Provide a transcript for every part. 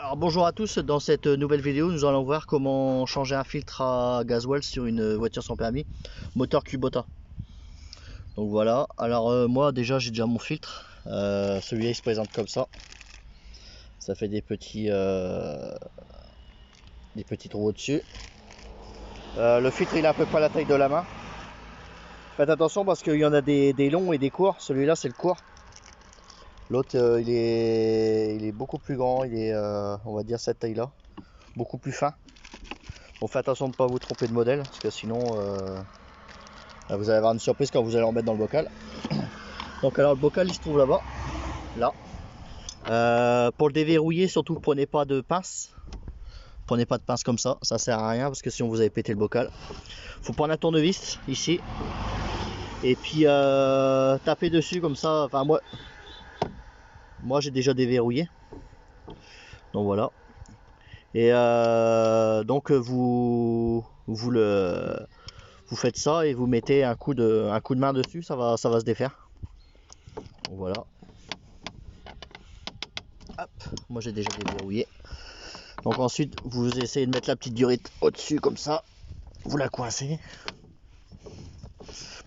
Alors bonjour à tous, dans cette nouvelle vidéo nous allons voir comment changer un filtre à gasoil sur une voiture sans permis moteur Kubota. Donc voilà, alors moi déjà j'ai déjà mon filtre, celui-là il se présente comme ça fait des petits trous dessus. Le filtre il est à peu près la taille de la main. Faites attention parce qu'il y en a des longs et des courts, celui-là c'est le court. L'autre il est beaucoup plus grand, il est on va dire cette taille là, beaucoup plus fin. Bon, faites attention de ne pas vous tromper de modèle, parce que sinon vous allez avoir une surprise quand vous allez en mettre dans le bocal. Donc alors le bocal il se trouve là-bas, là. Pour le déverrouiller, surtout prenez pas de pince. Prenez pas de pince comme ça sert à rien, parce que sinon vous avez pété le bocal. Faut prendre un tournevis ici, et puis taper dessus comme ça. Enfin moi j'ai déjà déverrouillé. Donc voilà. Et donc vous faites ça et vous mettez un coup de main dessus, ça va se défaire. Donc voilà. Hop, moi j'ai déjà déverrouillé. Donc ensuite vous essayez de mettre la petite durite au dessus comme ça, vous la coincez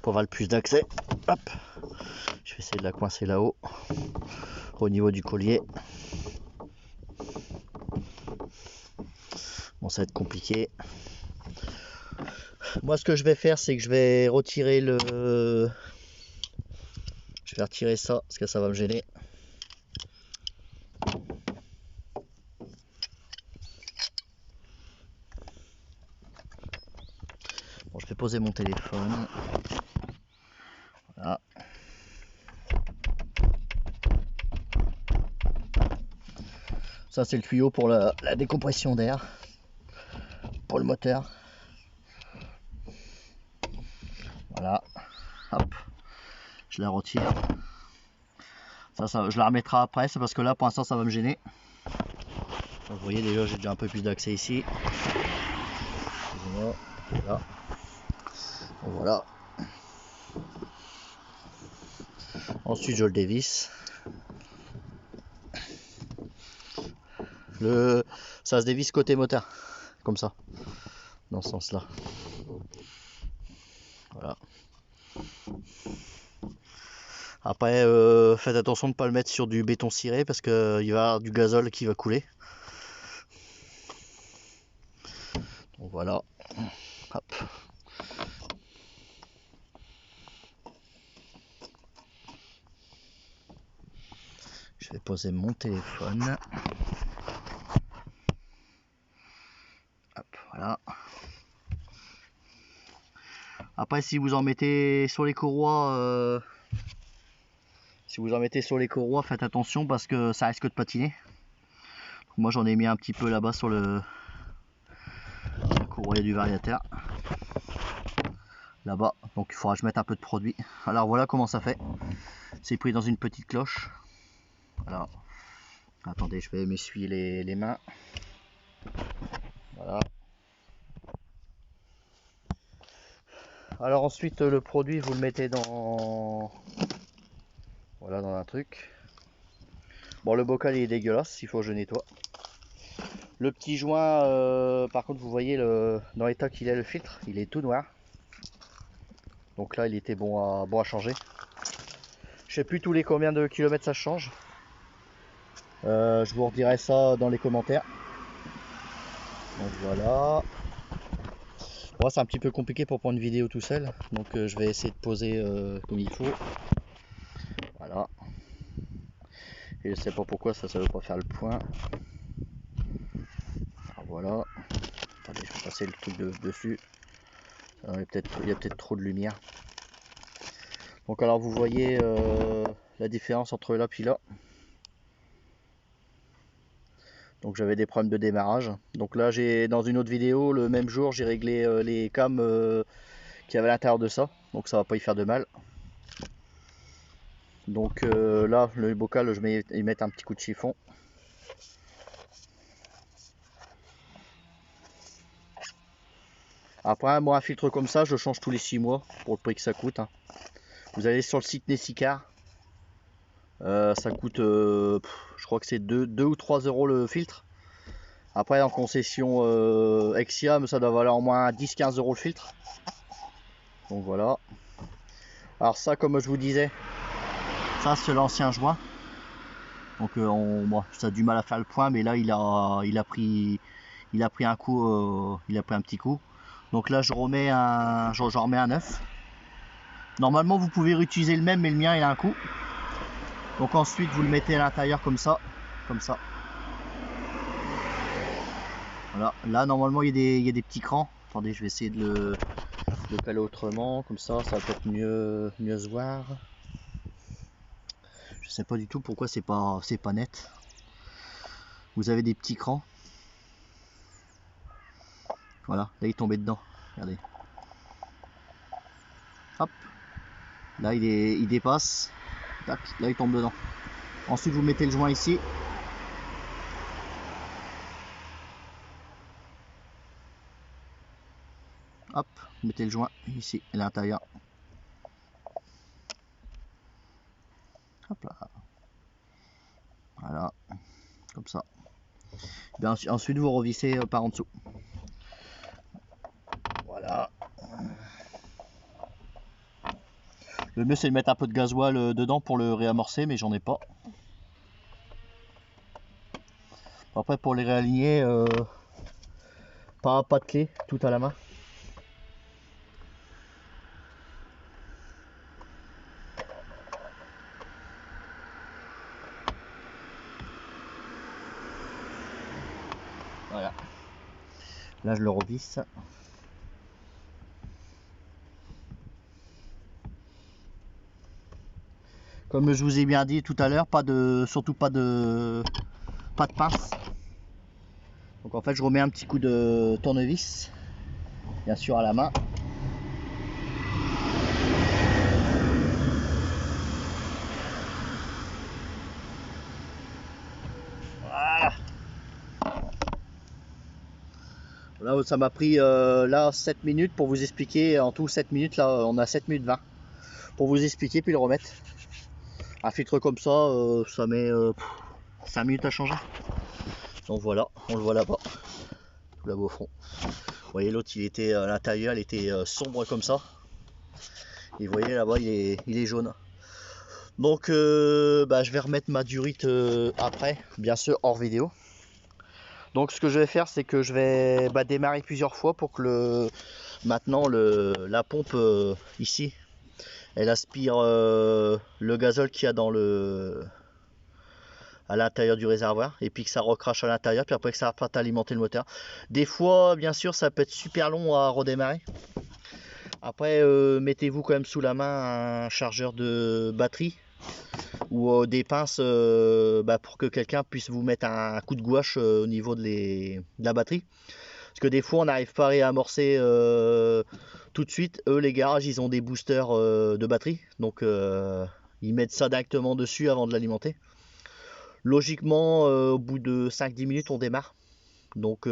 pour avoir le plus d'accès. Hop, je vais essayer de la coincer là-haut au niveau du collier. Bon, ça va être compliqué. Moi ce que je vais faire, c'est que je vais retirer retirer ça parce que ça va me gêner. Bon, je vais poser mon téléphone. Voilà. Ça c'est le tuyau pour la décompression d'air pour le moteur. Voilà. Hop. Je la retire. Ça je la remettrai après, c'est parce que là pour l'instant ça va me gêner. Donc, vous voyez déjà j'ai déjà un peu plus d'accès ici. Voilà. Voilà. Ensuite je le dévisse. Ça se dévisse côté moteur, comme ça, dans ce sens là. Voilà. Après faites attention de ne pas le mettre sur du béton ciré parce qu'il va y avoir du gazole qui va couler. Donc voilà. Hop. Je vais poser mon téléphone. Hop, voilà. Après si vous en mettez sur les courroies, faites attention parce que ça risque de patiner. Donc, moi j'en ai mis un petit peu là-bas sur le courroie du variateur. Là-bas, donc il faudra que je mette un peu de produit. Alors voilà comment ça fait. C'est pris dans une petite cloche. Voilà. Attendez, je vais m'essuyer les mains. Voilà. Alors ensuite le produit vous le mettez dans un truc. Bon, le bocal il est dégueulasse, il faut que je nettoie. Le petit joint, par contre vous voyez dans l'état qu'il est le filtre, il est tout noir. Donc là il était bon à changer. Je sais plus tous les combien de kilomètres ça change. Je vous redirai ça dans les commentaires. Donc voilà. Bon, c'est un petit peu compliqué pour prendre une vidéo tout seul, donc je vais essayer de poser comme il faut. Voilà. Et je sais pas pourquoi ça veut pas faire le point. Alors voilà. Attendez, je vais passer le truc dessus. Il y a peut-être trop de lumière. Donc alors vous voyez la différence entre là puis là. Donc j'avais des problèmes de démarrage. Donc là dans une autre vidéo, le même jour, j'ai réglé les cams qui avaient à l'intérieur de ça. Donc ça va pas y faire de mal. Donc là, le bocal, je vais y mettre un petit coup de chiffon. Après, moi, un filtre comme ça, je le change tous les 6 mois pour le prix que ça coûte. Hein. Vous allez sur le site Nessicar. Ça coûte, je crois que c'est 2 ou 3 euros le filtre. Après en concession Exiam, ça doit valoir au moins 10-15 € le filtre. Donc voilà. Alors ça, comme je vous disais, ça c'est l'ancien joint. Donc bon, ça a du mal à faire le point, mais là il a pris un coup, il a pris un petit coup. Donc là j'en remets un neuf. Normalement vous pouvez réutiliser le même, mais le mien il a un coup. Donc ensuite vous le mettez à l'intérieur comme ça, Voilà. Là normalement il y a des petits crans. Attendez, je vais essayer de le caler autrement, comme ça va peut-être mieux se voir. Je sais pas du tout pourquoi c'est pas net. Vous avez des petits crans. Voilà, là il est tombé dedans. Regardez. Hop. Là il dépasse. Tac, là il tombe dedans. Ensuite vous mettez le joint ici. Hop, vous mettez le joint ici à l'intérieur. Hop là. Voilà, comme ça. Bien, ensuite vous revissez par en dessous. Voilà. Le mieux c'est de mettre un peu de gasoil dedans pour le réamorcer, mais j'en ai pas. Après pour les réaligner, pas de clé, tout à la main. Voilà. Là je le revisse. Comme je vous ai bien dit tout à l'heure, surtout pas de pince. Donc en fait je remets un petit coup de tournevis, bien sûr à la main. Voilà. Là ça m'a pris là 7 minutes pour vous expliquer, en tout 7 minutes, là on a 7 minutes 20 pour vous expliquer puis le remettre. Un filtre comme ça, ça met 5 minutes à changer. Donc voilà, on le voit là-bas, tout là-bas au fond. Vous voyez l'autre il était à l'intérieur, il était sombre comme ça. Et vous voyez là-bas il est jaune. Donc je vais remettre ma durite après, bien sûr hors vidéo. Donc ce que je vais faire, c'est que je vais démarrer plusieurs fois pour que maintenant la pompe ici, elle aspire le gazole qu'il y a à l'intérieur du réservoir, et puis que ça recrache à l'intérieur, puis après que ça va alimenter le moteur. Des fois, bien sûr, ça peut être super long à redémarrer. Après, mettez-vous quand même sous la main un chargeur de batterie ou des pinces pour que quelqu'un puisse vous mettre un coup de gouache au niveau de la batterie. Parce que des fois, on n'arrive pas à réamorcer tout de suite. Eux, les garages, ils ont des boosters de batterie. Donc, ils mettent ça directement dessus avant de l'alimenter. Logiquement, au bout de 5-10 minutes, on démarre. Donc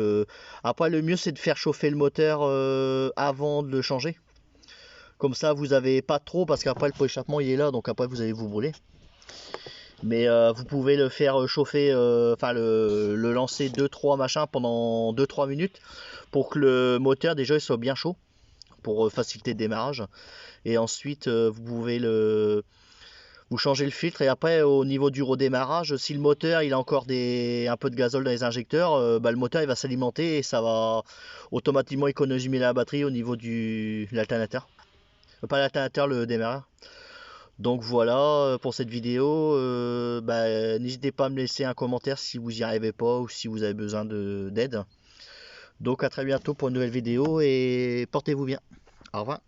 après, le mieux c'est de faire chauffer le moteur avant de le changer. Comme ça, vous n'avez pas trop, parce qu'après le pot échappement il est là, donc après vous allez vous brûler. Mais vous pouvez le faire chauffer, enfin le lancer 2-3 machins pendant 2-3 minutes pour que le moteur déjà il soit bien chaud, pour faciliter le démarrage. Et ensuite vous pouvez vous changez le filtre, et après au niveau du redémarrage, si le moteur il a encore un peu de gazole dans les injecteurs, le moteur il va s'alimenter et ça va automatiquement économiser la batterie au niveau de l'alternateur. Pas l'alternateur, le démarreur. Donc voilà pour cette vidéo. N'hésitez pas à me laisser un commentaire si vous n'y arrivez pas ou si vous avez besoin d'aide. Donc à très bientôt pour une nouvelle vidéo et portez-vous bien. Au revoir.